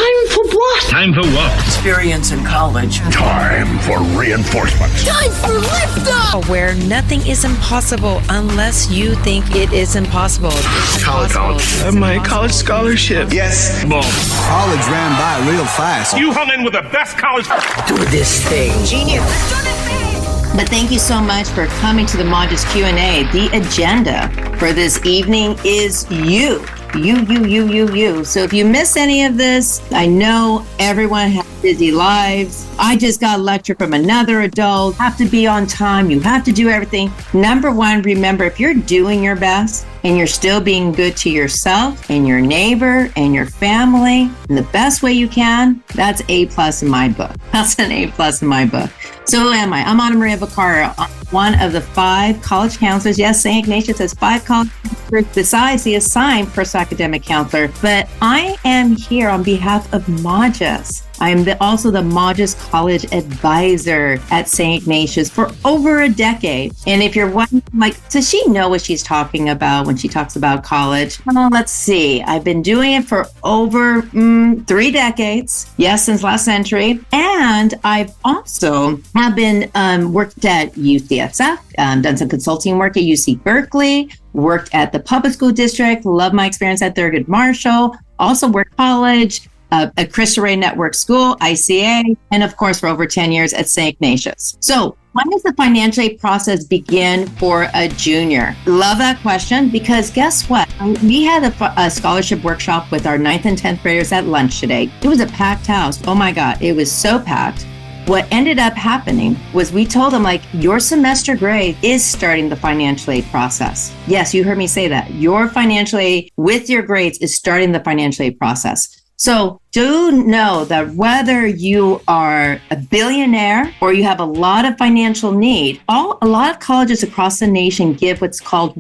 Time for what? Time for what? Experience in college. Time for reinforcement. Time for liftoff! Where nothing is impossible unless you think it is impossible. College. My college scholarship. Yes. Boom. College ran by real fast. You hung in with the best college. Do this thing. Genius. But thank you so much for coming to the Modus Q&A. The agenda for this evening is you. You. So if you miss any of this, I know everyone has busy lives. I just got a lecture from another adult. Have to be on time. You have to do everything. Number one, remember, if you're doing your best and you're still being good to yourself and your neighbor and your family in the best way you can, that's A+ in my book. That's an A+ in my book. So who am I? I'm Ana Maria Vaccaro, one of the 5 college counselors. Yes, St. Ignatius has 5 college counselors besides the assigned post-academic counselor. But I am here on behalf of Modus. I'm also the Modus College Advisor at St. Ignatius for over a decade. And if you're wondering, does she know what she's talking about when she talks about college? Well, let's see. I've been doing it for over 3 decades. Yes, since last century. And I've also been worked at UCSF, done some consulting work at UC Berkeley, worked at the public school district, loved my experience at Thurgood Marshall, also worked college, at Cristo Rey Network School, ICA, and of course for over 10 years at St. Ignatius. So when does the financial aid process begin for a junior? Love that question, because guess what? We had a scholarship workshop with our 9th and 10th graders at lunch today. It was a packed house. Oh my God, it was so packed. What ended up happening was we told them, your semester grade is starting the financial aid process. Yes, you heard me say that. Your financial aid with your grades is starting the financial aid process. So do know that whether you are a billionaire or you have a lot of financial need, a lot of colleges across the nation give what's called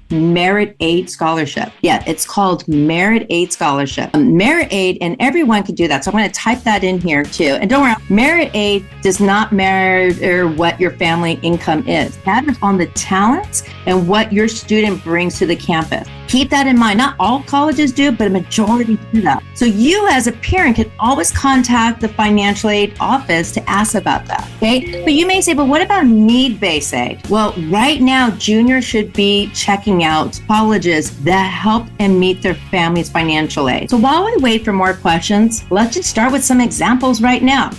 merit aid scholarship. Yeah, it's called merit aid scholarship. Merit aid, and everyone can do that. So I'm going to type that in here too. And don't worry, merit aid does not matter what your family income is. It matters on the talents and what your student brings to the campus. Keep that in mind. Not all colleges do, but a majority do that. So you as a parent can always contact the financial aid office to ask about that, okay? But you may say, but what about need-based aid? Well, right now, juniors should be checking out colleges that help and meet their family's financial aid. So while we wait for more questions, let's just start with some examples right now.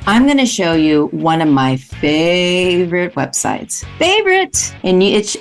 I'm going to show you one of my favorite websites.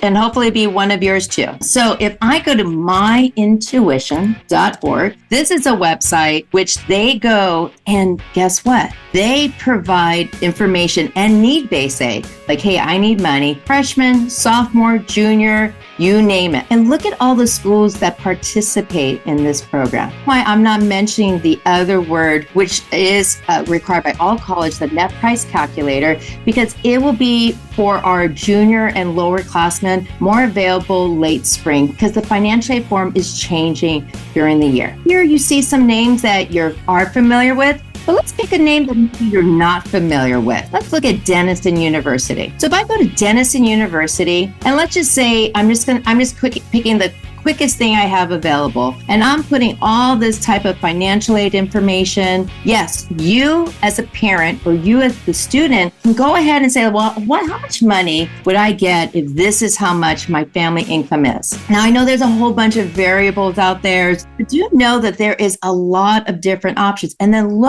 And hopefully be one of yours too. So if I go to myintuition.org, this is a website which they go and guess what? They provide information and need-based aid. Hey, I need money. Freshman, sophomore, junior, you name it. And look at all the schools that participate in this program. Why I'm not mentioning the other word, which is required by all college, the net price calculator, because it will be for our junior and lower classmen more available late spring, because the financial aid form is changing during the year. Here you see some names that you are familiar with. But let's pick a name that maybe you're not familiar with. Let's look at Denison University. So if I go to Denison University, and let's just say picking the quickest thing I have available, and I'm putting all this type of financial aid information. Yes, you as a parent or you as the student can go ahead and say, well, how much money would I get if this is how much my family income is? Now, I know there's a whole bunch of variables out there, but do know that there is a lot of different options. And then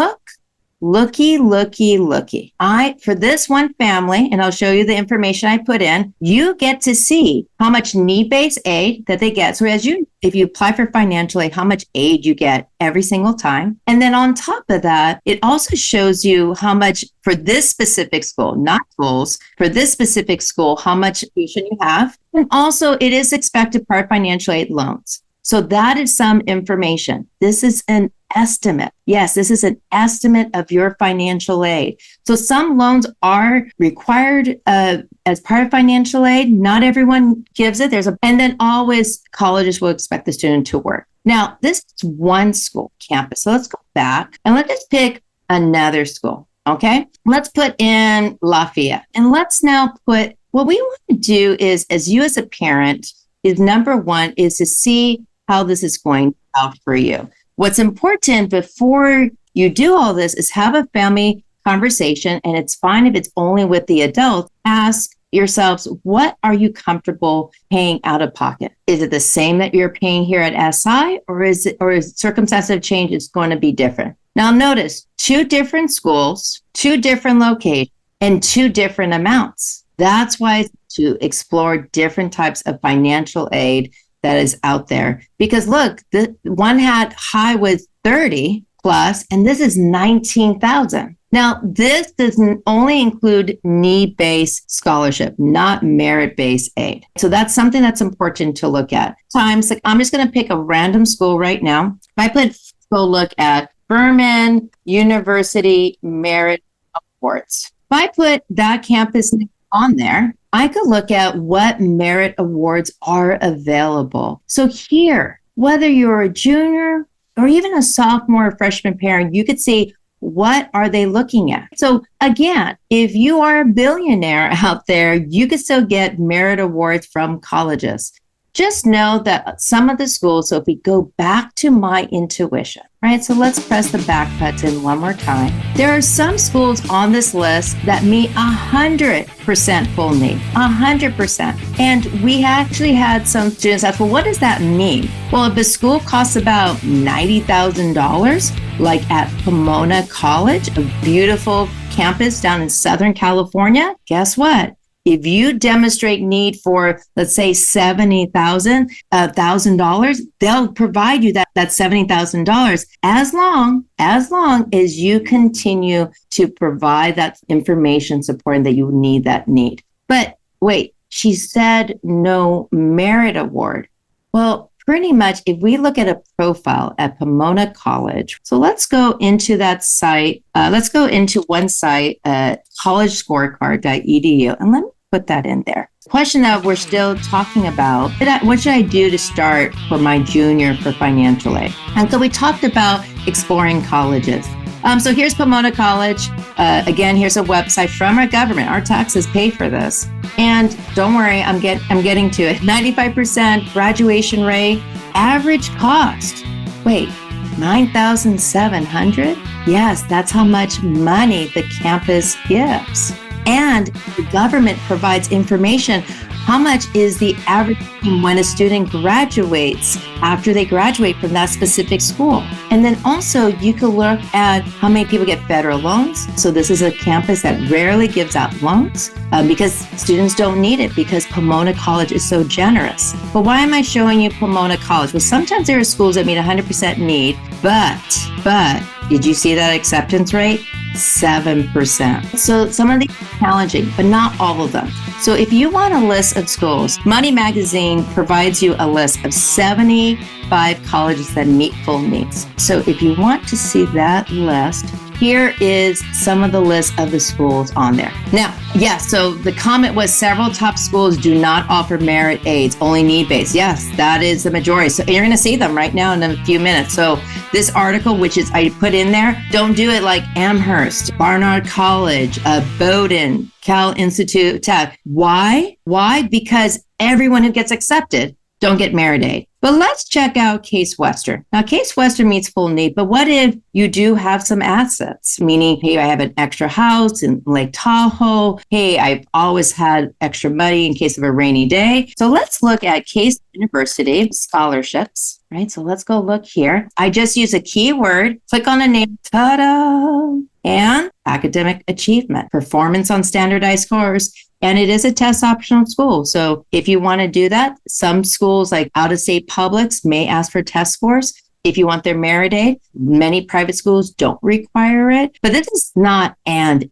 looky. For this one family, and I'll show you the information I put in, you get to see how much need-based aid that they get. So if you apply for financial aid, how much aid you get every single time. And then on top of that, it also shows you how much for this specific school, not schools, for this specific school, how much tuition you have. And also it is expected part financial aid loans. So that is some information. This is an estimate. Yes, this is an estimate of your financial aid. So some loans are required as part of financial aid. Not everyone gives it. And then always colleges will expect the student to work. Now, this is one school campus. So let's go back and let's just pick another school. Okay, let's put in Lafayette, and let's now put what we want to do is, as you as a parent, is number one is to see how this is going out for you. What's important before you do all this is have a family conversation, and it's fine if it's only with the adults. Ask yourselves, what are you comfortable paying out of pocket? Is it the same that you're paying here at SI, or is circumstances have changed? It's going to be different. Now notice 2 different schools, 2 different locations, and 2 different amounts. That's why to explore different types of financial aid that is out there. Because look, the one had high with 30 plus, and this is 19,000. Now, this does only include need-based scholarship, not merit-based aid. So that's something that's important to look at. Times, like I'm just going to pick a random school right now. Go look at Furman University Merit Awards. If I put that campus on there, I could look at what merit awards are available. So here, whether you're a junior or even a sophomore or freshman parent, you could see what are they looking at. So again, if you are a billionaire out there, you could still get merit awards from colleges. Just know that some of the schools, so if we go back to my intuition, right? So let's press the back button one more time. There are some schools on this list that meet 100% full need, 100%. And we actually had some students ask, well, what does that mean? Well, if the school costs about $90,000, like at Pomona College, a beautiful campus down in Southern California, guess what? If you demonstrate need for, let's say, $70,000, they'll provide you that $70,000 as long as you continue to provide that information supporting that you need that need. But wait, she said no merit award. Well, pretty much if we look at a profile at Pomona College, so let's go into that site. Let's go into one site, collegescorecard.edu, and let me put that in there. Question that we're still talking about, what should I do to start for my junior for financial aid? And so we talked about exploring colleges. So here's Pomona College. Again, here's a website from our government. Our taxes pay for this. And don't worry, I'm getting to it. 95% graduation rate, average cost. Wait, $9,700? Yes, that's how much money the campus gives. And the government provides information. How much is the average when a student graduates after they graduate from that specific school? And then also you can look at how many people get federal loans. So this is a campus that rarely gives out loans because students don't need it because Pomona College is so generous. But why am I showing you Pomona College? Well, sometimes there are schools that meet 100% need, but did you see that acceptance rate? 7%. So some of these are challenging, but not all of them. So if you want a list of schools, Money Magazine provides you a list of 75 colleges that meet full needs. So if you want to see that list, here is some of the list of the schools on there. Now, yes, so the comment was several top schools do not offer merit aids, only need-based. Yes, that is the majority. So you're going to see them right now in a few minutes. So this article, which is I put in there, don't do it like Amherst, Barnard College, Bowdoin, Cal Institute Tech. Why? Because everyone who gets accepted don't get merit aid. But let's check out Case Western. Now, Case Western meets full need, but what if you do have some assets? Meaning, hey, I have an extra house in Lake Tahoe. Hey, I've always had extra money in case of a rainy day. So let's look at Case University scholarships, right? So let's go look here. I just use a keyword, click on a name, ta-da, and academic achievement, performance on standardized scores. And it is a test optional school. So if you want to do that, some schools like out-of-state publics may ask for test scores. If you want their merit aid, many private schools don't require it. But this is not and.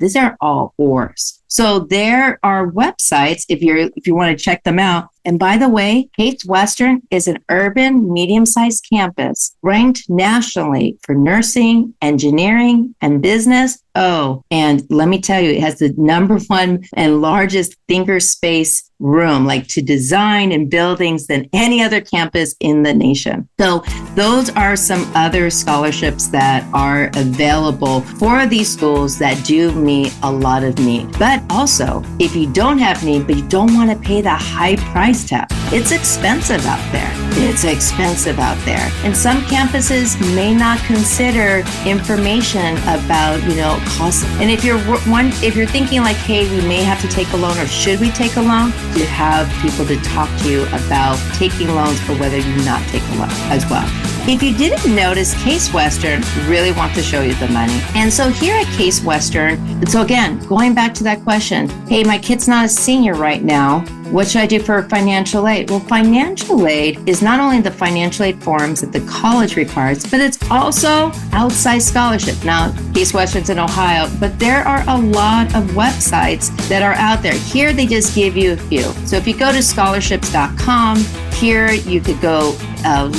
These are all ors. So there are websites if you want to check them out. And by the way, Case Western is an urban, medium-sized campus ranked nationally for nursing, engineering, and business. Oh, and let me tell you, it has the #1 and largest thinker space room, like to design and buildings than any other campus in the nation. So those are some other scholarships that are available for these schools that do meet a lot of need. But also, if you don't have need, but you don't want to pay the high price tag, It's expensive out there. It's expensive out there. And some campuses may not consider information about, costs. And if you're thinking like, hey, we may have to take a loan, or should we take a loan, you have people to talk to you about taking loans or whether you not take a loan as well. If you didn't notice, Case Western really want to show you the money. And so here at Case Western, so again, going back to that question, hey, my kid's not a senior right now. What should I do for financial aid? Well, financial aid is not only the financial aid forms that the college requires, but it's also outside scholarship. Now, Case Western's in Ohio, but there are a lot of websites that are out there. Here, they just give you a few. So if you go to scholarships.com, here you could go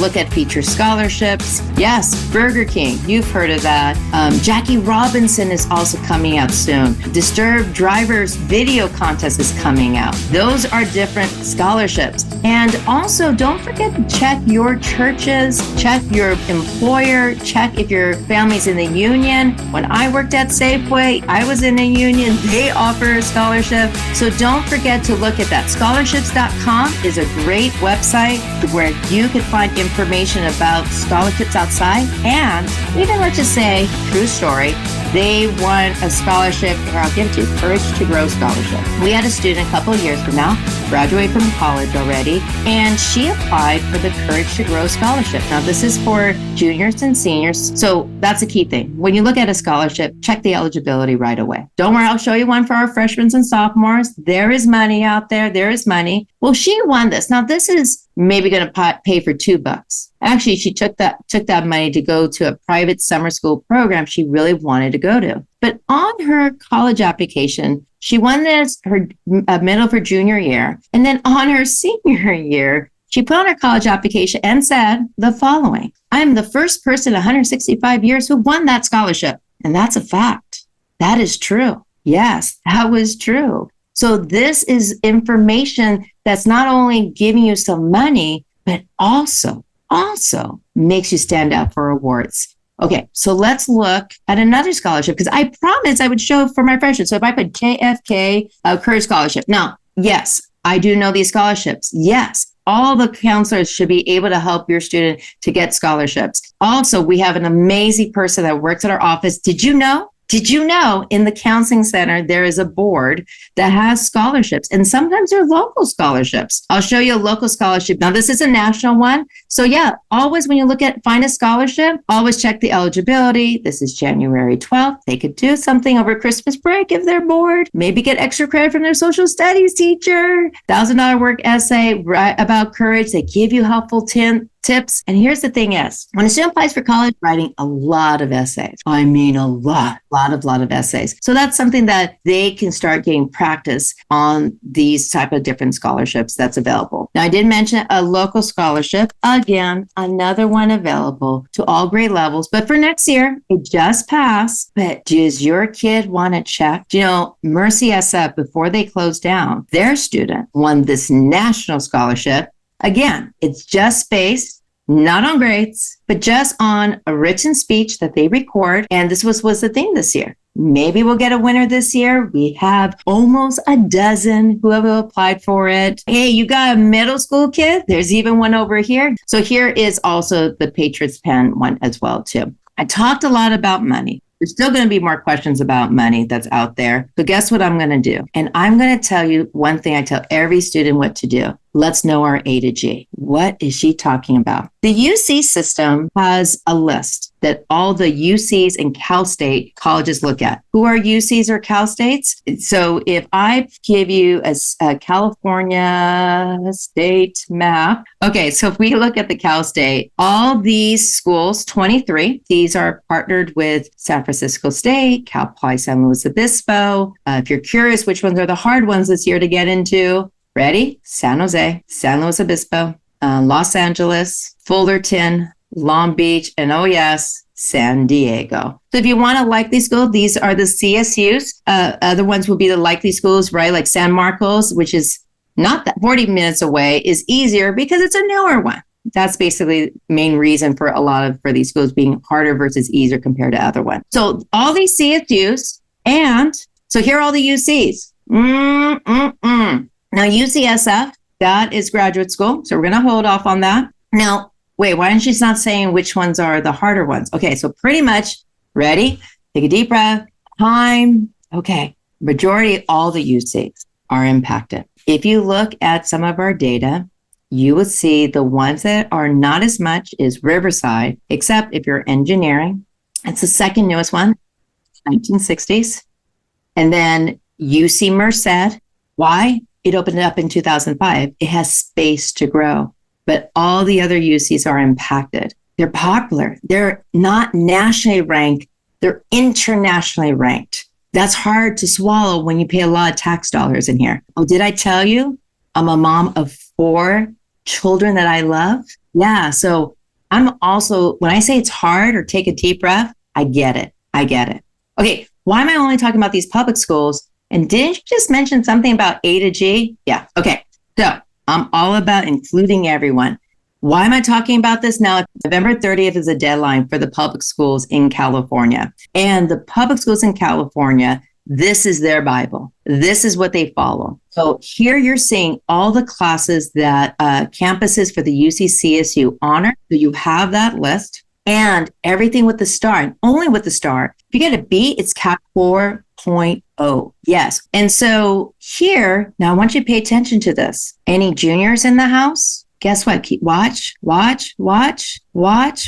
look at feature scholarships. Yes, Burger King, you've heard of that. Jackie Robinson is also coming out soon. Disturbed Drivers Video Contest is coming out. Those are different scholarships. And also, don't forget to check your churches, check your employer, check if your family's in the union. When I worked at Safeway, I was in a union. They offer a scholarship. So don't forget to look at that. Scholarships.com is a great website where you can find information about scholarships outside. And even, let's just say, true story, they won a scholarship, or I'll give it to you, Courage to Grow scholarship. We had a student a couple of years from now, graduate from college already, and she applied for the Courage to Grow scholarship. Now, this is for juniors and seniors, so that's a key thing. When you look at a scholarship, check the eligibility right away. Don't worry, I'll show you one for our freshmen and sophomores. There is money out there. There is money. Well, she won this. Now, this is maybe going to pay for $2. Actually, she took that money to go to a private summer school program she really wanted to go to. But on her college application, she won this her middle of her junior year. And then on her senior year, she put on her college application and said the following: I am the first person in 165 years who won that scholarship. And that's a fact. That is true. Yes, that was true. So this is information that's not only giving you some money, but also makes you stand out for awards. Okay, so let's look at another scholarship, because I promised I would show for my freshmen. So if I put JFK Courage Scholarship. Now, yes, I do know these scholarships. Yes, all the counselors should be able to help your student to get scholarships. Also, we have an amazing person that works at our office. Did you know in the counseling center, there is a board that has scholarships, and sometimes they're local scholarships. I'll show you a local scholarship. Now, this is a national one. So yeah, always when you find a scholarship, always check the eligibility. This is January 12th. They could do something over Christmas break if they're bored. Maybe get extra credit from their social studies teacher. $1,000 work essay about courage. They give you helpful tips. And here's the thing is, when a student applies for college, writing a lot of essays. I mean, a lot of essays. So that's something that they can start getting practice on, these type of different scholarships that's available. Now, I did mention a local scholarship. Again, another one available to all grade levels. But for next year, it just passed. But does your kid want to check? Mercy SF, before they closed down, their student won this national scholarship. Again, it's just based not on grades, but just on a written speech that they record. And this was the thing this year. Maybe we'll get a winner this year. We have almost a dozen who have applied for it. Hey, you got a middle school kid? There's even one over here. So here is also the Patriots Pen one as well, too. I talked a lot about money. There's still going to be more questions about money that's out there. So guess what I'm going to do? And I'm going to tell you one thing I tell every student what to do. Let's know our A to G. What is she talking about? The UC system has a list that all the UCs and Cal State colleges look at. Who are UCs or Cal States? So if I give you a California state map, okay, so if we look at the Cal State, all these schools, 23, these are partnered with San Francisco State, Cal Poly San Luis Obispo. If you're curious which ones are the hard ones this year to get into, ready? San Jose, San Luis Obispo, Los Angeles, Fullerton, Long Beach, and oh yes, San Diego. So if you want to like these schools, these are the CSUs. Other ones will be the likely schools, right? Like San Marcos, which is not that 40 minutes away, is easier because it's a newer one. That's basically the main reason for for these schools being harder versus easier compared to other ones. So all these CSUs, and so here are all the UCs. Now UCSF, that is graduate school. So we're going to hold off on that. Now, wait, why aren't you not saying which ones are the harder ones? Okay, so pretty much, ready? Take a deep breath. Time. Okay, majority, all the UCs are impacted. If you look at some of our data, you will see the ones that are not as much is Riverside, except if you're engineering. It's the second newest one, 1960s. And then UC Merced. Why? It opened up in 2005. It has space to grow, but all the other UCs are impacted. They're popular. They're not nationally ranked. They're internationally ranked. That's hard to swallow when you pay a lot of tax dollars in here. Oh, did I tell you I'm a mom of 4 children that I love? Yeah. So I'm also, when I say it's hard or take a deep breath, I get it. I get it. Okay. Why am I only talking about these public schools? And didn't you just mention something about A to G? Yeah. Okay. So I'm all about including everyone. Why am I talking about this now? November 30th is a deadline for the public schools in California. And the public schools in California, this is their Bible. This is what they follow. So here you're seeing all the classes that campuses for the UC-CSU honor. So you have that list and everything with the star, and only with the star. If you get a B, it's CAP 4.0. Yes. And so here, now I want you to pay attention to this. Any juniors in the house? Guess what? Watch.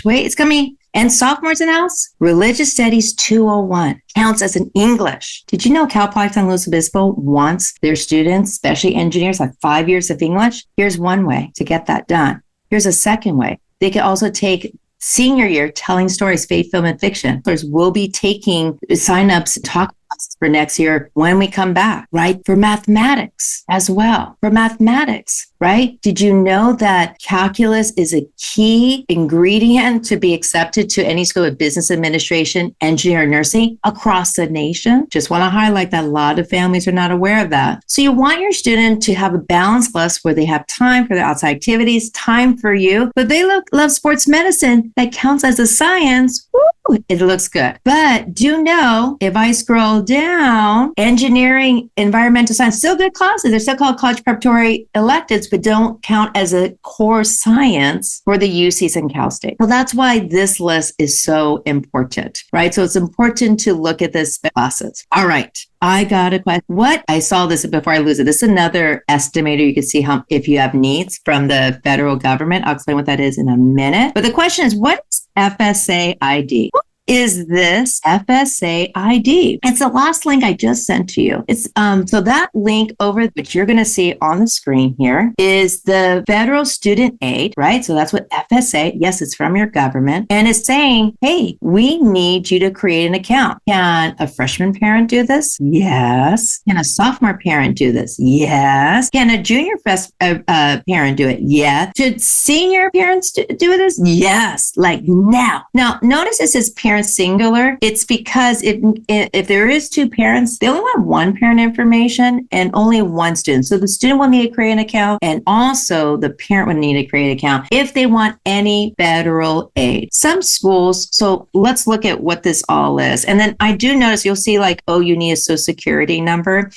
Wait, it's coming. And sophomores in house, religious studies 201 counts as an English. Did you know Cal Poly San Luis Obispo wants their students, especially engineers, have 5 years of English? Here's one way to get that done. Here's a second way. They could also take senior year telling stories, faith, film, and fiction. We'll be taking signups, talk for next year when we come back, right? For mathematics as well. For mathematics, right? Did you know that calculus is a key ingredient to be accepted to any school of business administration, engineering, nursing across the nation? Just want to highlight that a lot of families are not aware of that. So you want your student to have a balanced list where they have time for their outside activities, time for you, but they love sports medicine that counts as a science. Woo, it looks good. But do know, if I scroll down, engineering, environmental science, still good classes. They're still called college preparatory electives, but don't count as a core science for the UCs and Cal State. So that's why this list is so important, right? So it's important to look at this classes. All right. I got a question. I saw this before I lose it. This is another estimator. You can see how, if you have needs from the federal government. I'll explain what that is in a minute. But the question is, what is FSA ID? What is this FSA ID? It's the last link I just sent to you. It's so that link over, which you're going to see on the screen here, is the federal student aid, right? So that's what FSA, yes, it's from your government. And it's saying, hey, we need you to create an account. Can a freshman parent do this? Yes. Can a sophomore parent do this? Yes. Can a junior parent do it? Yes. Should senior parents do this? Yes. Like now. Now, notice it says parent singular. It's because if there is 2 parents, they only want 1 parent information and only 1 student. So the student will need to create an account, and also the parent would need to create an account if they want any federal aid. Some schools, so let's look at what this all is. And then I do notice you'll see like, oh, you need a social security number.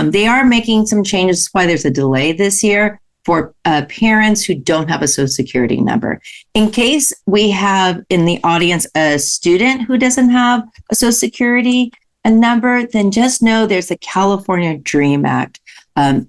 They are making some changes. That's why there's a delay this year for parents who don't have a social security number. In case we have in the audience a student who doesn't have a social security number, then just know there's a California DREAM Act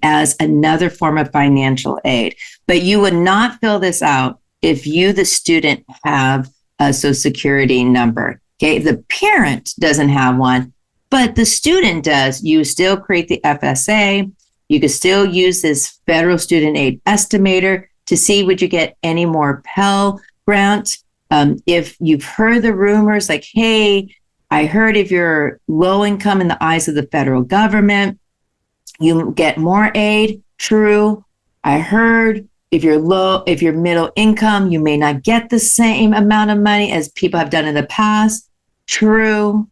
as another form of financial aid. But you would not fill this out if you, the student, have a social security number. Okay, if the parent doesn't have one, but the student does, you still create the FSA. You could still use this federal student aid estimator to see would you get any more Pell Grant. If you've heard the rumors like, hey, I heard if you're low income in the eyes of the federal government, you get more aid. True. I heard if you're middle income, you may not get the same amount of money as people have done in the past. True.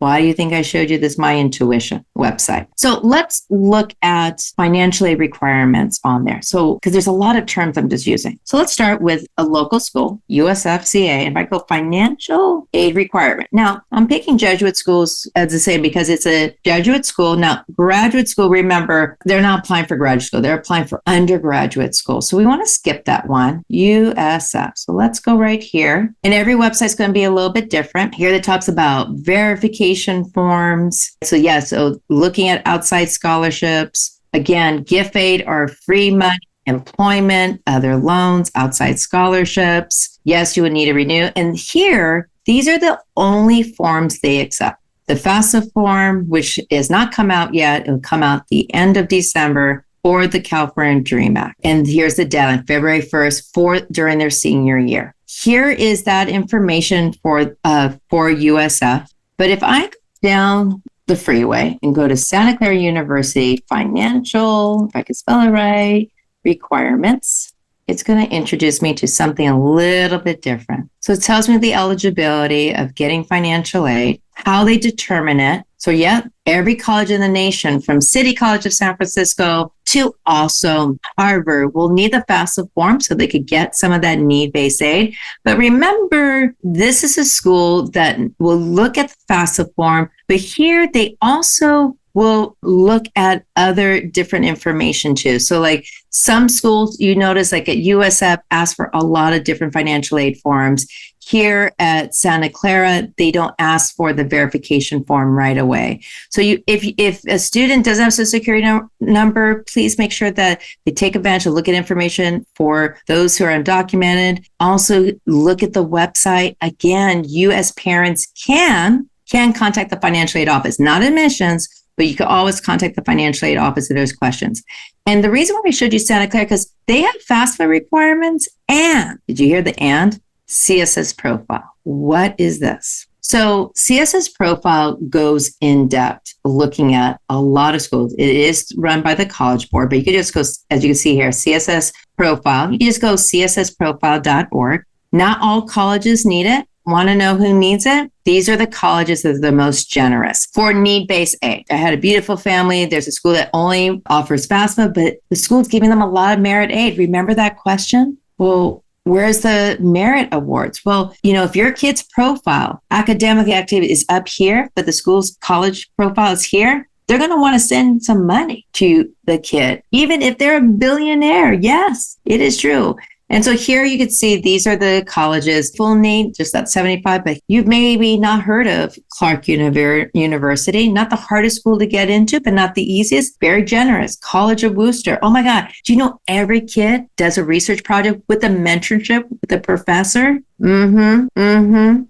Why do you think I showed you this My Intuition website? So let's look at financial aid requirements on there. So, because there's a lot of terms I'm just using. So let's start with a local school, USFCA, and if I go financial aid requirement. Now, I'm picking Jesuit schools as I say because it's a Jesuit school. Now, graduate school, remember, they're not applying for graduate school. They're applying for undergraduate school. So we want to skip that one, USF. So let's go right here. And every website's going to be a little bit different. Here that talks about verification forms. So yeah, so looking at outside scholarships, again, gift aid or free money, employment, other loans, outside scholarships. Yes, you would need to renew. And here, these are the only forms they accept. The FAFSA form, which is not come out yet, it'll come out the end of December, or the California Dream Act. And here's the deadline, February 1st, during their senior year. Here is that information for USF. But if I go down the freeway and go to Santa Clara University Financial, if I can spell it right, requirements, it's going to introduce me to something a little bit different. So it tells me the eligibility of getting financial aid, how they determine it. So yeah, every college in the nation, from City College of San Francisco to also Harvard, will need the FAFSA form so they could get some of that need-based aid. But remember, this is a school that will look at the FAFSA form, but here they also will look at other different information too. So like some schools, you notice like at USF ask for a lot of different financial aid forms. Here at Santa Clara, they don't ask for the verification form right away. So if a student doesn't have a Social Security number, please make sure that they take advantage of look at information for those who are undocumented. Also look at the website. Again, you as parents can contact the financial aid office, not admissions, but you can always contact the financial aid office if there's questions. And the reason why I showed you Santa Clara, because they have FAFSA requirements and, did you hear the and? CSS profile. What is this? So CSS profile goes in depth looking at a lot of schools. It is run by the College Board, but you can just go, as you can see here, CSS profile. You can just go cssprofile.org. Not all colleges need it. Want to know who needs it? These are the colleges that are the most generous for need-based aid. I had a beautiful family. There's a school that only offers FAFSA, but the school's giving them a lot of merit aid. Remember that question? Well, where's the merit awards? Well, if your kid's profile, academic activity is up here, but the school's college profile is here, they're going to want to send some money to the kid, even if they're a billionaire. Yes, it is true. And so here you can see these are the colleges, full name, just that 75, but you've maybe not heard of Clark University, not the hardest school to get into, but not the easiest, very generous. College of Worcester. Oh my God. Do you know every kid does a research project with a mentorship with a professor?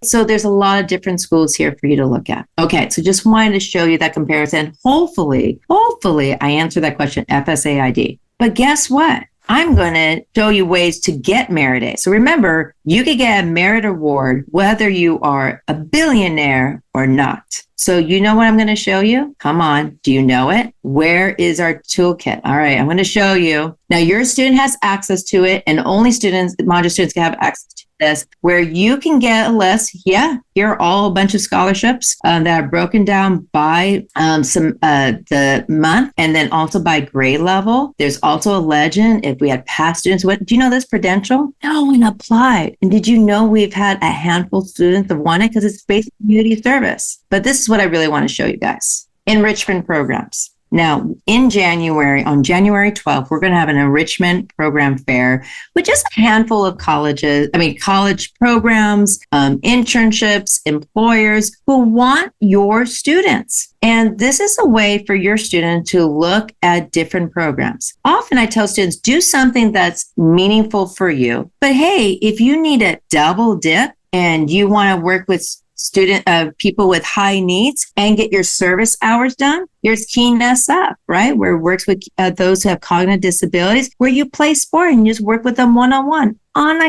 So there's a lot of different schools here for you to look at. Okay, so just wanted to show you that comparison. Hopefully I answered that question, FSAID. But guess what? I'm going to show you ways to get merit aid. So remember, you can get a merit award whether you are a billionaire or not. So you know what I'm going to show you? Come on. Do you know it? Where is our toolkit? All right, I'm going to show you. Now, your student has access to it, and only module students can have access to this, where you can get a list. Yeah, here are all a bunch of scholarships that are broken down by the month, and then also by grade level. There's also a legend if we had past students. Do you know this? Prudential? No one applied. And did you know we've had a handful of students that want it because it's basic community service? But this is what I really want to show you guys. Enrichment programs. Now, on January 12th, we're going to have an enrichment program fair with just a handful of college programs, internships, employers who want your students. And this is a way for your student to look at different programs. Often I tell students, do something that's meaningful for you. But hey, if you need a double dip and you want to work with people with high needs and get your service hours done, here's Keen SF, right? Where it works with those who have cognitive disabilities, where you play sport and you just work with them one-on-one on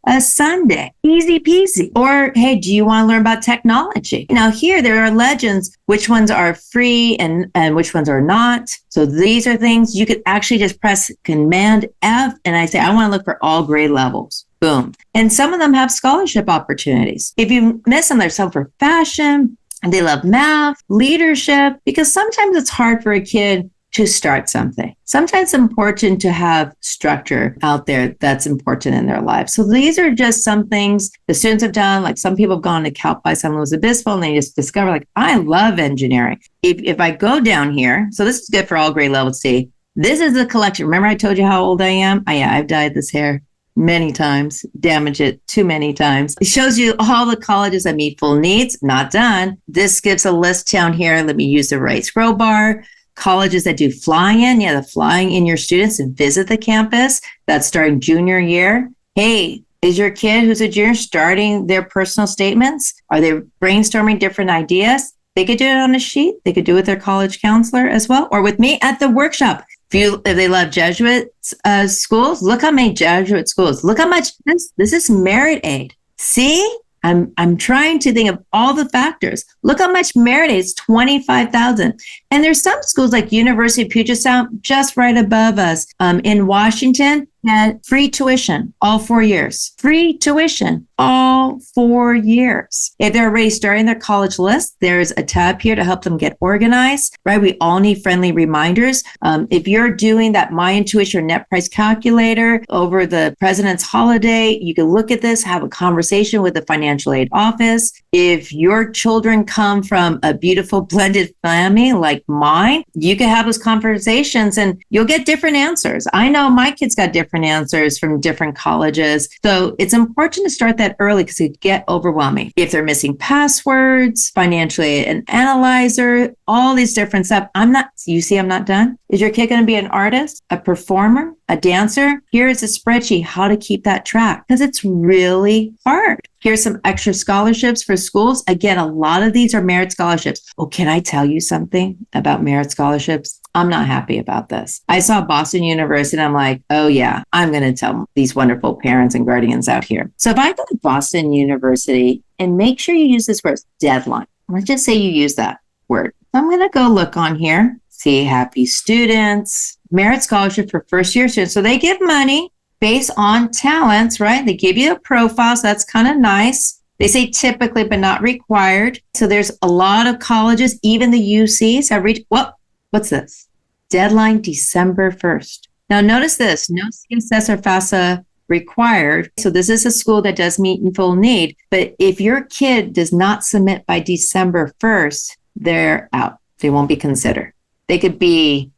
a Sunday. Easy peasy. Or, hey, do you want to learn about technology? Now here, there are legends, which ones are free and which ones are not. So these are things you could actually just press Command F and I say, I want to look for all grade levels. Boom. And some of them have scholarship opportunities. If you miss them, there's some for fashion, They love math, leadership, because sometimes it's hard for a kid to start something. Sometimes it's important to have structure out there that's important in their life. So these are just some things the students have done. Like some people have gone to Cal Poly San Luis Obispo and they just discover, like, I love engineering. If I go down here, so this is good for all grade levels C. This is the collection. Remember I told you how old I am? I've dyed this hair many times, damaged it too many times. It shows you all the colleges that meet full needs. Not done. This gives a list down here. Let me use the right scroll bar. Colleges that do flying in, the flying in your students and visit the campus. That's starting junior year. Hey, is your kid who's a junior starting their personal statements? Are they brainstorming different ideas? They could do it on a sheet. They could do it with their college counselor as well, or with me at the workshop. If they love Jesuit schools, look how many Jesuit schools. Look how much this is merit aid. See? I'm trying to think of all the factors. Look how much merit aid is, $25,000. And there's some schools like University of Puget Sound, just right above us in Washington, had free tuition all 4 years. Free tuition all 4 years. If they're already starting their college list, there's a tab here to help them get organized, right? We all need friendly reminders. If you're doing that My Intuition net price calculator over the President's holiday, you can look at this, have a conversation with the financial aid office. If your children come from a beautiful blended family like mine, you can have those conversations and you'll get different answers. I know my kids got different answers from different colleges. So it's important to start that early because it get overwhelming. If they're missing passwords, financially an analyzer, all these different stuff. I'm not done. Is your kid going to be an artist, a performer, a dancer? Here's a spreadsheet, how to keep that track, because it's really hard. Here's some extra scholarships for schools. Again, a lot of these are merit scholarships. Oh, can I tell you something about merit scholarships? I'm not happy about this. I saw Boston University and I'm like, oh yeah, I'm going to tell these wonderful parents and guardians out here. So if I go to Boston University, and make sure you use this word, deadline. Let's just say you use that word. I'm going to go look on here, see happy students, merit scholarship for first year students. So they give money based on talents, right? They give you a profile, so that's kind of nice. They say typically, but not required. So there's a lot of colleges, even the UCs have reached, what's this? Deadline December 1st. Now notice this, no CSS or FAFSA required. So this is a school that does meet in full need. But if your kid does not submit by December 1st, they're out. They won't be considered. They could be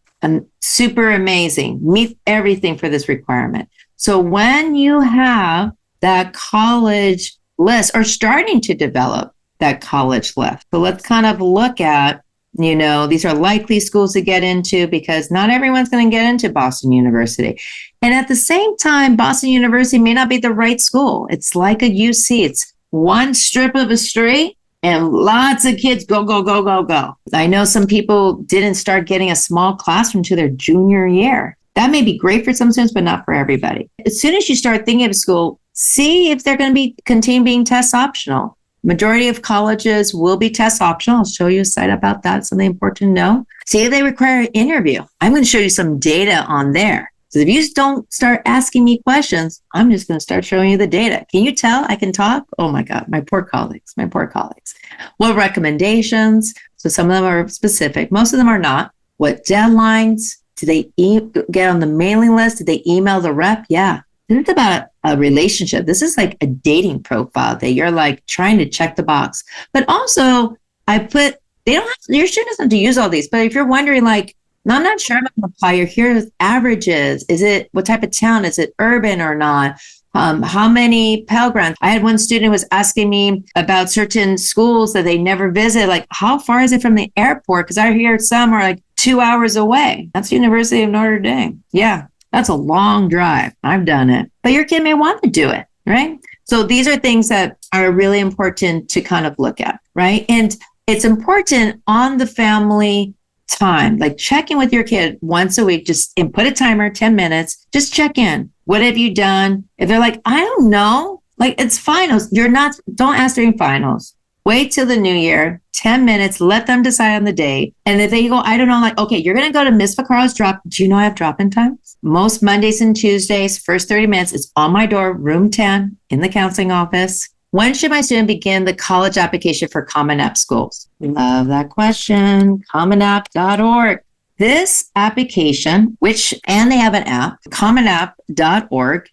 super amazing, meet everything for this requirement. So when you have that college list or starting to develop that college list, so let's kind of look at, these are likely schools to get into because not everyone's going to get into Boston University. And at the same time, Boston University may not be the right school. It's like a UC. It's one strip of a street and lots of kids go, go, go, go, go. I know some people didn't start getting a small classroom to their junior year. That may be great for some students, but not for everybody. As soon as you start thinking of school, see if they're going to continue being test optional. Majority of colleges will be test optional. I'll show you a site about that. Something important to know. See if they require an interview. I'm going to show you some data on there. So if you don't start asking me questions, I'm just going to start showing you the data. Can you tell I can talk? Oh my God, my poor colleagues. What recommendations? So some of them are specific. Most of them are not. What deadlines? Do they get on the mailing list? Did they email the rep? Yeah. This is about a relationship. This is like a dating profile that you're like trying to check the box. But also your student doesn't have to use all these, but if you're wondering like, I'm not sure I'm going to apply your here's averages. What type of town? Is it urban or not? How many Pell Grants? I had one student who was asking me about certain schools that they never visit. Like, how far is it from the airport? Because I hear some are like 2 hours away. That's University of Notre Dame. Yeah, that's a long drive. I've done it. But your kid may want to do it, right? So these are things that are really important to kind of look at, right? And it's important on the family time, like check in with your kid once a week, and put a timer, 10 minutes, just check in. What have you done? If they're like, I don't know, like it's finals. Don't ask during finals. Wait till the new year, 10 minutes, let them decide on the date. And if they go, I don't know, like, okay, you're going to go to Miss Vaccara's drop. Do you know I have drop-in times? Most Mondays and Tuesdays, first 30 minutes, it's on my door, room 10 in the counseling office. When should my student begin the college application for Common App schools? Love that question. CommonApp.org. This application, and they have an app, commonapp.org,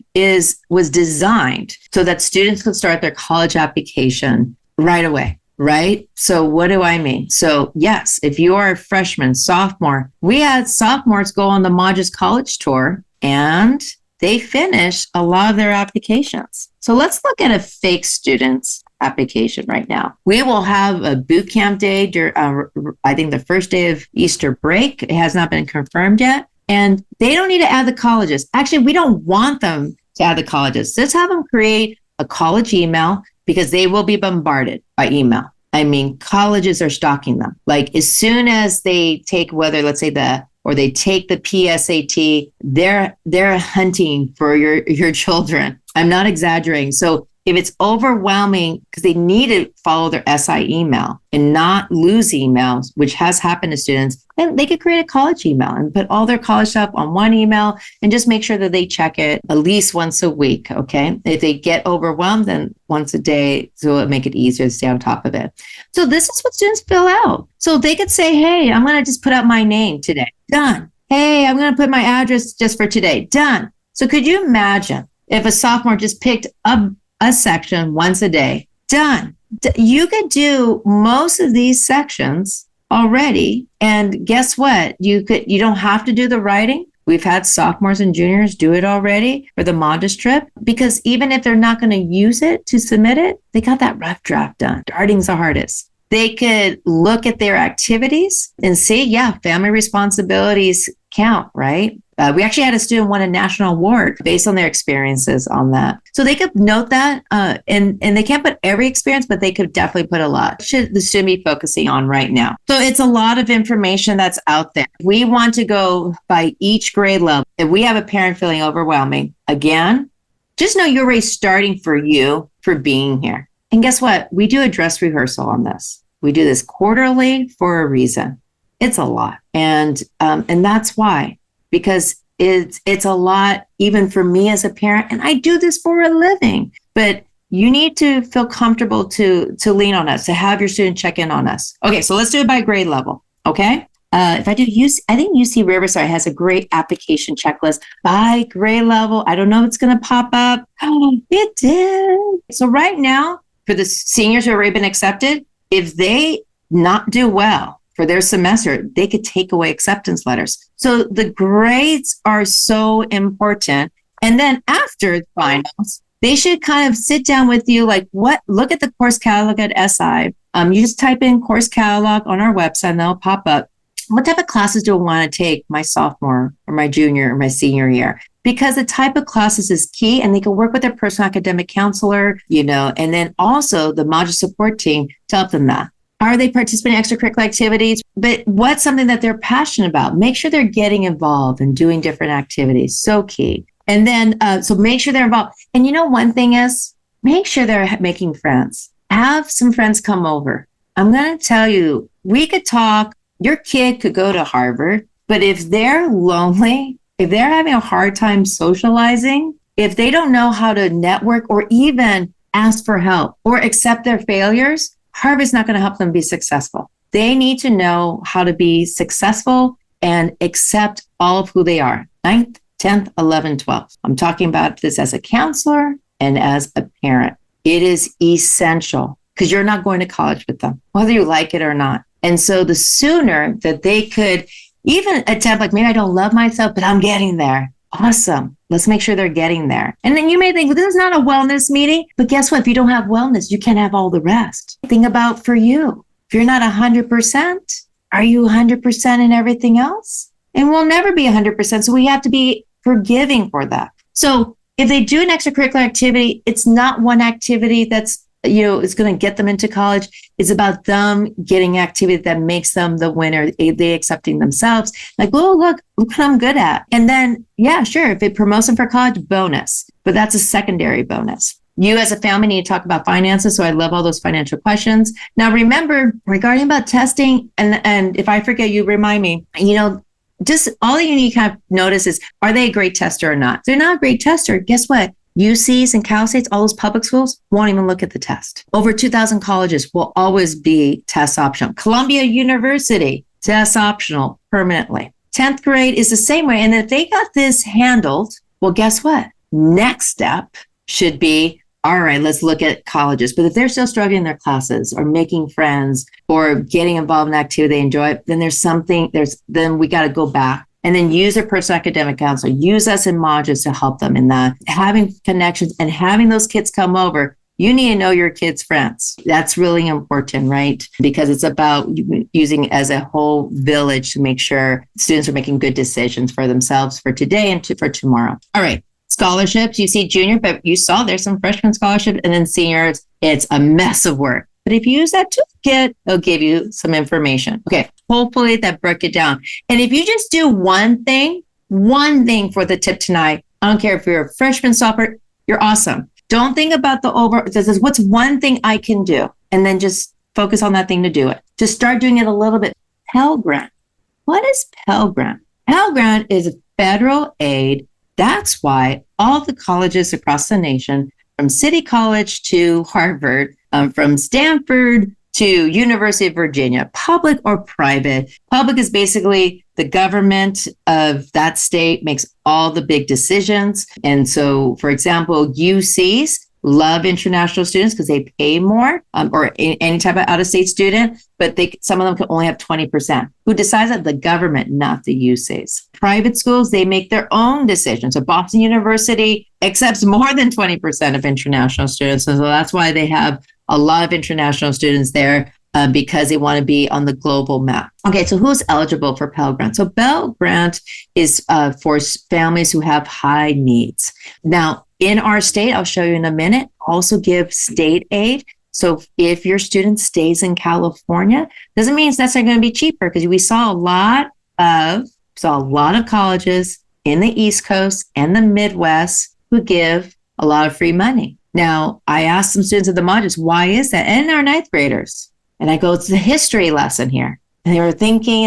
was designed so that students could start their college application right away, right? So what do I mean? So yes, if you are a freshman, sophomore, we had sophomores go on the Modus College Tour and they finished a lot of their applications. So let's look at a fake student's application right now. We will have a boot camp day, I think the first day of Easter break. It has not been confirmed yet. And they don't need to add the colleges. Actually, we don't want them to add the colleges. Let's have them create a college email because they will be bombarded by email. I mean, colleges are stalking them. Like as soon as they take they take the PSAT, they're hunting for your children. I'm not exaggerating. So if it's overwhelming, because they need to follow their SI email and not lose emails, which has happened to students, then they could create a college email and put all their college stuff on one email and just make sure that they check it at least once a week, okay? If they get overwhelmed, then once a day, so it'll make it easier to stay on top of it. So this is what students fill out. So they could say, hey, I'm going to just put up my name today. Done. Hey, I'm going to put my address just for today. Done. So could you imagine if a sophomore just picked up a section once a day? Done. You could do most of these sections already. And guess what? You don't have to do the writing. We've had sophomores and juniors do it already for the Modus trip, because even if they're not going to use it to submit it, they got that rough draft done. Darting's the hardest. They could look at their activities and see, yeah, family responsibilities count, right? We actually had a student win a national award based on their experiences on that. So they could note that, and they can't put every experience, but they could definitely put a lot. Should the student be focusing on right now? So it's a lot of information that's out there. We want to go by each grade level. If we have a parent feeling overwhelming, again, just know you're already starting for you for being here. And guess what? We do a dress rehearsal on this. We do this quarterly for a reason. It's a lot. And that's why, because it's a lot, even for me as a parent, and I do this for a living, but you need to feel comfortable to lean on us, to have your student check in on us. Okay, so let's do it by grade level. Okay. If I do I think UC Riverside has a great application checklist by grade level. I don't know if it's going to pop up. Oh, it did. So right now, for the seniors who have already been accepted, if they not do well for their semester, they could take away acceptance letters. So the grades are so important. And then after the finals, they should kind of sit down with you, like look at the course catalog at SI. You just type in course catalog on our website and they'll pop up. What type of classes do I want to take my sophomore or my junior or my senior year? Because the type of classes is key, and they can work with their personal academic counselor, and then also the module support team to help them that. Are they participating in extracurricular activities? But what's something that they're passionate about? Make sure they're getting involved and doing different activities. So key. And then, so make sure they're involved. And one thing is, make sure they're making friends. Have some friends come over. I'm going to tell you, we could talk. Your kid could go to Harvard, but if they're lonely, if they're having a hard time socializing, if they don't know how to network or even ask for help or accept their failures, Harvard's not going to help them be successful. They need to know how to be successful and accept all of who they are. 9th, 10th, 11th, 12th. I'm talking about this as a counselor and as a parent. It is essential because you're not going to college with them, whether you like it or not. And so the sooner that they could even attempt, like, maybe I don't love myself, but I'm getting there. Awesome. Let's make sure they're getting there. And then you may think, well, this is not a wellness meeting. But guess what? If you don't have wellness, you can't have all the rest. Think about for you. If you're not 100%, are you 100% in everything else? And we'll never be 100%. So we have to be forgiving for that. So if they do an extracurricular activity, it's not one activity that's is going to get them into college. It's about them getting activity that makes them the winner. They accepting themselves. Like, oh, look what I'm good at. And then, yeah, sure. If it promotes them for college, bonus. But that's a secondary bonus. You as a family need to talk about finances. So I love all those financial questions. Now, remember, regarding about testing, and if I forget, you remind me, just all you need to kind of notice is, are they a great tester or not? If they're not a great tester, guess what? UCs and Cal States, all those public schools won't even look at the test. Over 2,000 colleges will always be test optional. Columbia University, test optional permanently. 10th grade is the same way. And if they got this handled, well, guess what? Next step should be, all right, let's look at colleges. But if they're still struggling in their classes or making friends or getting involved in an activity they enjoy, then then we got to go back and then use their personal academic counselor, use us in modules to help them in that. Having connections and having those kids come over, you need to know your kids' friends. That's really important, right? Because it's about using as a whole village to make sure students are making good decisions for themselves for today and for tomorrow. All right. Scholarships, you see junior, but you saw there's some freshman scholarships, and then seniors, it's a mess of work. But if you use that toolkit, it'll give you some information. Okay, hopefully that broke it down. And if you just do one thing for the tip tonight, I don't care if you're a freshman, sophomore, you're awesome. Don't think about this is what's one thing I can do, and then just focus on that thing to do it. Just start doing it a little bit. Pell Grant. What is Pell Grant? Pell Grant is a federal aid. That's why all the colleges across the nation, from City College to Harvard, from Stanford to University of Virginia, public or private. Public is basically the government of that state makes all the big decisions. And so, for example, UCs love international students because they pay more, or any type of out-of-state student, but some of them can only have 20%. Who decides that? The government, not the UCs. Private schools, they make their own decisions. So Boston University accepts more than 20% of international students. And so that's why they have a lot of international students there, because they want to be on the global map. Okay, so who's eligible for Pell Grant? So Pell Grant is for families who have high needs. Now, in our state, I'll show you in a minute, also give state aid. So if your student stays in California, doesn't mean it's necessarily going to be cheaper, because we saw a lot of colleges in the East Coast and the Midwest who give a lot of free money. Now, I asked some students at the modules, why is that? And our ninth graders. And I go, it's a history lesson here. And they were thinking,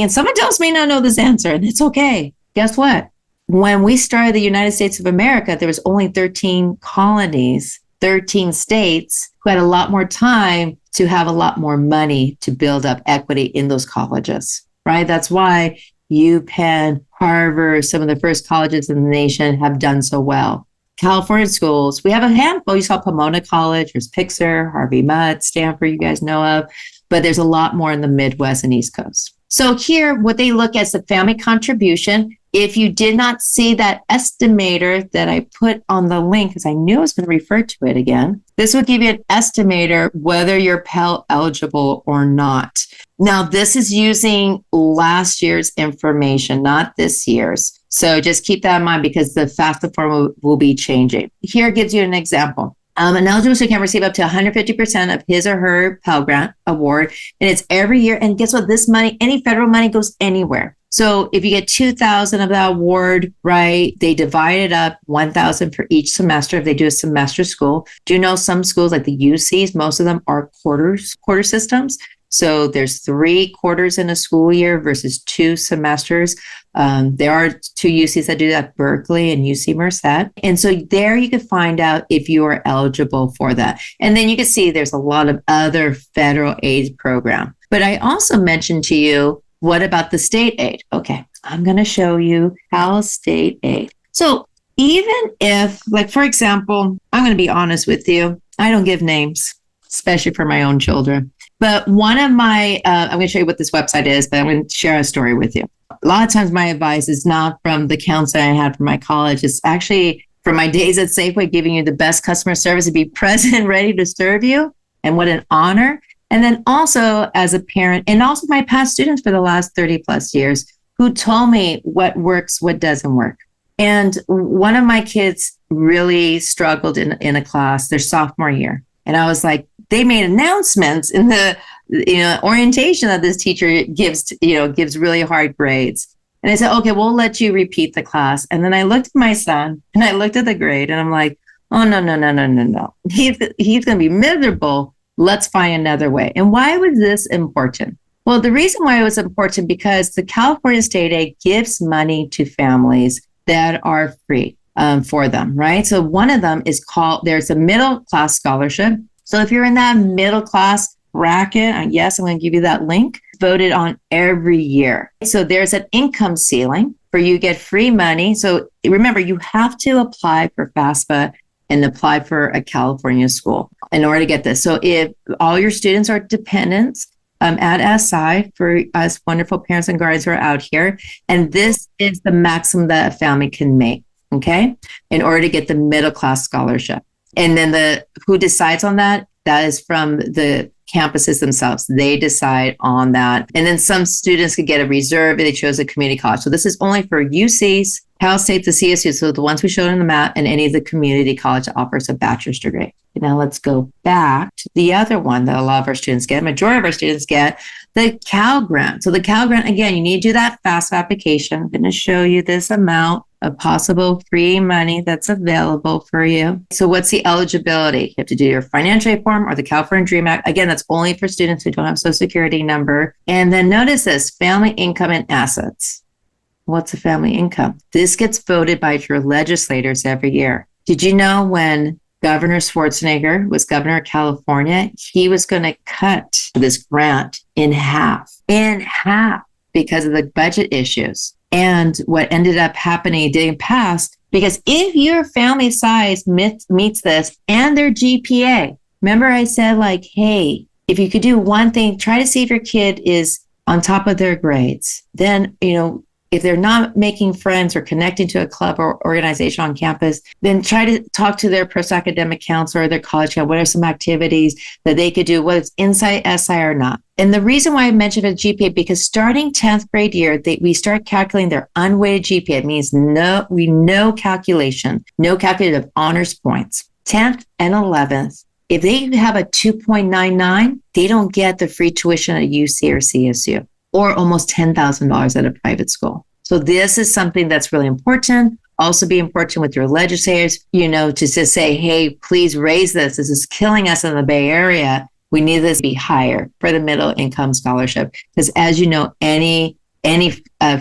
and some adults may not know this answer, and it's okay. Guess what? When we started the United States of America, there was only 13 colonies, 13 states who had a lot more time to have a lot more money to build up equity in those colleges, right? That's why UPenn, Harvard, some of the first colleges in the nation have done so well. California schools, we have a handful. You saw Pomona College, there's Pixar, Harvey Mudd, Stanford, you guys know of, but there's a lot more in the Midwest and East Coast. So here, what they look at is the family contribution. If you did not see that estimator that I put on the link, because I knew I was going to refer to it again, this would give you an estimator whether you're Pell eligible or not. Now, this is using last year's information, not this year's. So just keep that in mind, because the FAFSA form will be changing. Here it gives you an example. An eligible student can receive up to 150% of his or her Pell Grant award, and it's every year. And guess what? This money, any federal money, goes anywhere. So if you get $2,000 of that award, right, they divide it up, $1,000 for each semester if they do a semester school. Do you know some schools like the UCs, most of them are quarter systems. So there's 3 quarters in a school year versus 2 semesters. There are 2 UCs that do that, Berkeley and UC Merced. And so there you can find out if you are eligible for that. And then you can see there's a lot of other federal aid programs. But I also mentioned to you, what about the state aid? Okay, I'm going to show you Cal State aid. So even if, like, for example, I'm going to be honest with you, I don't give names, especially for my own children. But one of my, I'm going to show you what this website is, but I'm going to share a story with you. A lot of times my advice is not from the counselor I had from my college. It's actually from my days at Safeway, giving you the best customer service, to be present, ready to serve you. And what an honor. And then also as a parent, and also my past students for the last 30 plus years, who told me what works, what doesn't work. And one of my kids really struggled in a class their sophomore year. And I was like, they made announcements in the orientation that this teacher gives really hard grades. And I said, okay, we'll let you repeat the class. And then I looked at my son and I looked at the grade and I'm like, oh, no. He's going to be miserable. Let's find another way. And why was this important? Well, the reason why it was important, because the California State Aid gives money to families that are free. for them, right? So one of them is called, there's a middle class scholarship. So if you're in that middle class bracket, yes, I'm going to give you that link, voted on every year. So there's an income ceiling for you get free money. So remember, you have to apply for FAFSA and apply for a California school in order to get this. So if all your students are dependents at SI, for us wonderful parents and guardians who are out here, and this is the maximum that a family can make, okay, in order to get the middle class scholarship. And then who decides on that? That is from the campuses themselves. They decide on that. And then some students could get a reserve if they chose a community college. So this is only for UCs, Cal State, the CSU, so the ones we showed on the map, and any of the community college that offers a bachelor's degree. Now let's go back to the other one that a lot of our students get, majority of our students get, the Cal Grant. So the Cal Grant, again, you need to do that FAFSA application. I'm going to show you this amount of possible free money that's available for you. So what's the eligibility? You have to do your financial aid form or the California Dream Act. Again, that's only for students who don't have Social Security number. And then notice this, family income and assets. What's a family income? This gets voted by your legislators every year. Did you know when Governor Schwarzenegger was governor of California, he was going to cut this grant in half because of the budget issues. And what ended up happening, it didn't pass, because if your family size meets this and their GPA, remember I said like, hey, if you could do one thing, try to see if your kid is on top of their grades. Then, if they're not making friends or connecting to a club or organization on campus, then try to talk to their post-academic counselor or their college counselor. What are some activities that they could do, whether it's inside SI or not? And the reason why I mentioned a GPA, because starting 10th grade year, we start calculating their unweighted GPA. It means no calculation, no calculated honors points. 10th and 11th, if they have a 2.99, they don't get the free tuition at UC or CSU, or almost $10,000 at a private school. So this is something that's really important. Also be important with your legislators, to just say, hey, please raise this. This is killing us in the Bay Area. We need this to be higher for the middle income scholarship. Because as you know, any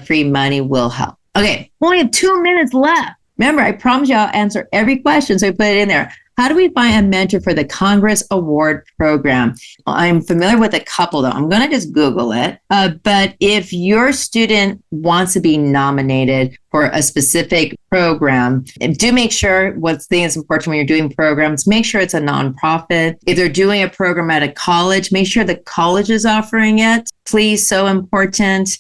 free money will help. Okay, only have 2 minutes left. Remember, I promised you I'll answer every question, so I put it in there. How do we find a mentor for the Congress Award Program? I'm familiar with a couple, though. I'm going to just Google it. But if your student wants to be nominated for a specific program, do make sure what's thing is important when you're doing programs. Make sure it's a nonprofit. If they're doing a program at a college, make sure the college is offering it. Please, so important.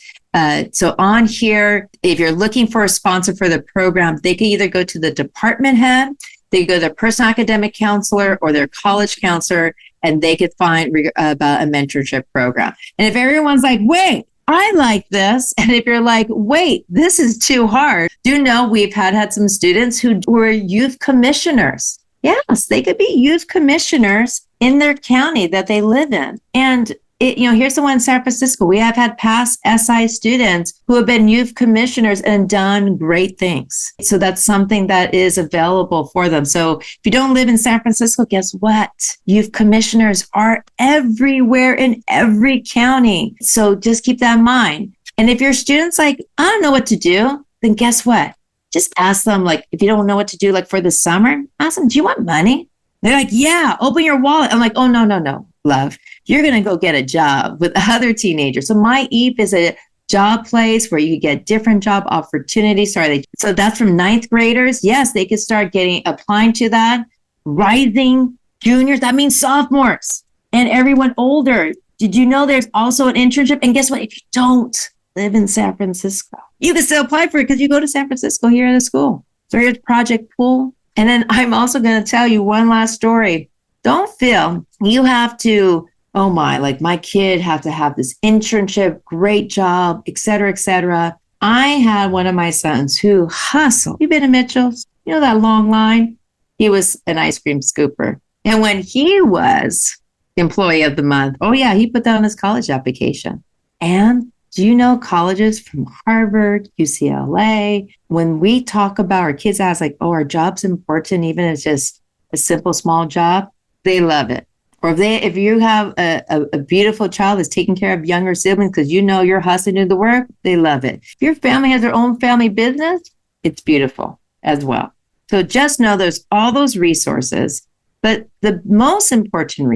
So on here, if you're looking for a sponsor for the program, they can either go to the department head, they go to their personal academic counselor or their college counselor, and they could find about a mentorship program. And if everyone's like, wait, I like this, and if you're like, wait, this is too hard, do know we've had some students who were youth commissioners. Yes, they could be youth commissioners in their county that they live in. And here's the one in San Francisco. We have had past SI students who have been youth commissioners and done great things. So that's something that is available for them. So if you don't live in San Francisco, guess what? Youth commissioners are everywhere in every county. So just keep that in mind. And if your student's like, I don't know what to do, then guess what? Just ask them, like, if you don't know what to do, like for the summer, ask them, do you want money? They're like, yeah, open your wallet. I'm like, oh, no, love. You're going to go get a job with other teenagers. So my EAP is a job place where you get different job opportunities. So that's from ninth graders. Yes, they could start applying to that. Rising juniors, that means sophomores and everyone older. Did you know there's also an internship? And guess what? If you don't live in San Francisco, you can still apply for it because you go to San Francisco here at a school. So here's Project Pool. And then I'm also going to tell you one last story. Don't feel you have to, my kid have to have this internship, great job, et cetera, et cetera. I had one of my sons who hustled. You've been to Mitchell's? You know that long line? He was an ice cream scooper. And when he was employee of the month, he put that on his college application. And do you know colleges from Harvard, UCLA, when we talk about our kids as our job's important, even if it's just a simple, small job, they love it. Or if you have a beautiful child that's taking care of younger siblings because you're hustling to do the work, they love it. If your family has their own family business, it's beautiful as well. So just know there's all those resources, but the most important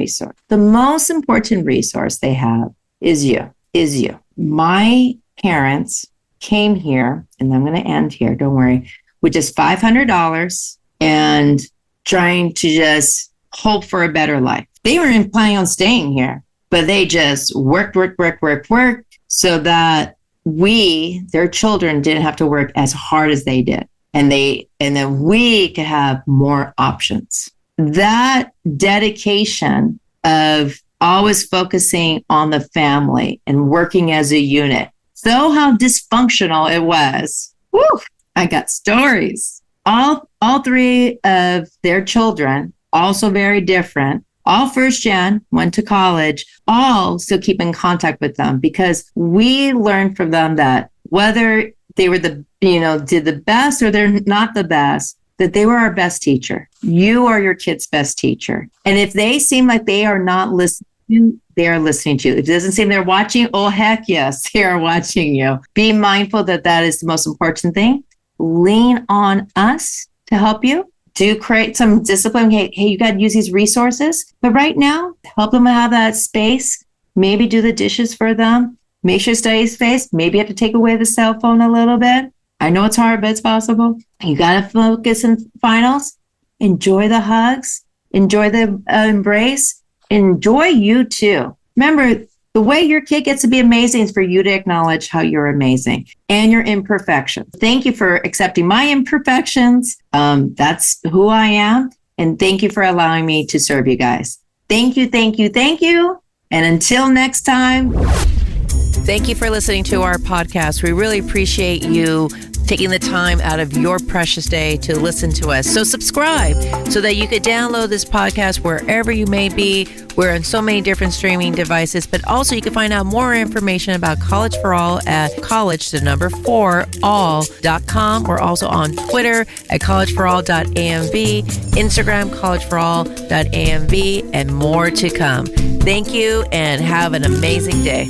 resource they have is you. My parents came here, and I'm going to end here, don't worry, with just $500 and trying to just hope for a better life. They weren't planning on staying here, but they just worked so that their children didn't have to work as hard as they did. And then we could have more options. That dedication of always focusing on the family and working as a unit. So how dysfunctional it was. Woo! I got stories. All three of their children, also very different, all first gen, went to college, all still keep in contact with them because we learned from them that whether they were did the best or they're not the best, that they were our best teacher. You are your kid's best teacher. And if they seem like they are not listening, they are listening to you. If it doesn't seem they're watching, oh, heck yes, they are watching you. Be mindful that is the most important thing. Lean on us to help you. Do create some discipline. Hey, you got to use these resources. But right now, help them have that space. Maybe do the dishes for them. Make sure study space. Maybe you have to take away the cell phone a little bit. I know it's hard, but it's possible. You got to focus in finals. Enjoy the hugs. Enjoy the embrace. Enjoy you too. Remember, the way your kid gets to be amazing is for you to acknowledge how you're amazing and your imperfections. Thank you for accepting my imperfections. That's who I am. And thank you for allowing me to serve you guys. Thank you. And until next time. Thank you for listening to our podcast. We really appreciate you taking the time out of your precious day to listen to us. So subscribe so that you could download this podcast wherever you may be. We're on so many different streaming devices, but also you can find out more information about College for All at college4all.com. We're also on Twitter at collegeforall.amv, Instagram collegeforall.amv, and more to come. Thank you and have an amazing day.